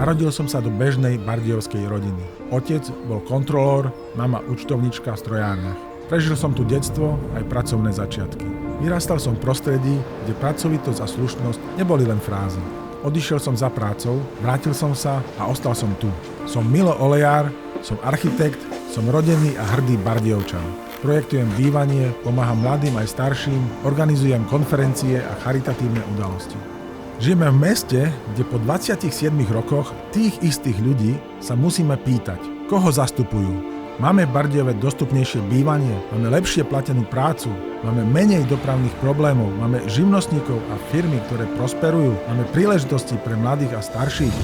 Narodil som sa do bežnej bardejovskej rodiny. Otec bol kontrolór, mama účtovnička v strojárniach. Prežil som tu detstvo aj pracovné začiatky. Vyrastal som v prostredí, kde pracovitosť a slušnosť neboli len frázy. Odišiel som za prácou, vrátil som sa a ostal som tu. Som Milo Olejár, som architekt, som rodený a hrdý Bardejovčan. Projektujem bývanie, pomáham mladým aj starším, organizujem konferencie a charitatívne udalosti. Žijeme v meste, kde po 27 rokoch tých istých ľudí sa musíme pýtať, koho zastupujú. Máme v Bardejove dostupnejšie bývanie, máme lepšie platenú prácu, máme menej dopravných problémov, máme živnostníkov a firmy, ktoré prosperujú, máme príležitosti pre mladých a starších.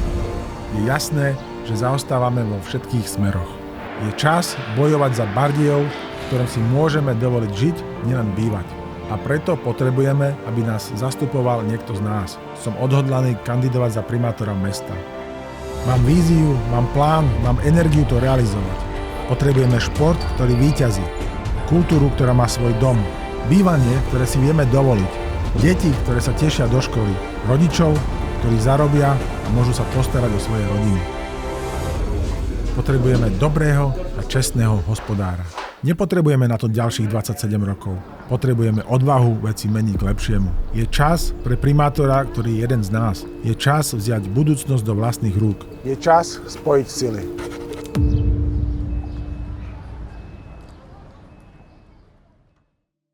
Je jasné, že zaostávame vo všetkých smeroch. Je čas bojovať za Bardejov, v ktorom si môžeme dovoliť žiť, nielen bývať. A preto potrebujeme, aby nás zastupoval niekto z nás. Som odhodlaný kandidovať za primátora mesta. Mám víziu, mám plán, mám energiu to realizovať. Potrebujeme šport, ktorý víťazí. Kultúru, ktorá má svoj dom. Bývanie, ktoré si vieme dovoliť. Deti, ktoré sa tešia do školy. Rodičov, ktorí zarobia a môžu sa postarať o svoje rodiny. Potrebujeme dobrého a čestného hospodára. Nepotrebujeme na to ďalších 27 rokov. Potrebujeme odvahu veci meniť k lepšiemu. Je čas pre primátora, ktorý je jeden z nás. Je čas vziať budúcnosť do vlastných rúk. Je čas spojiť sily.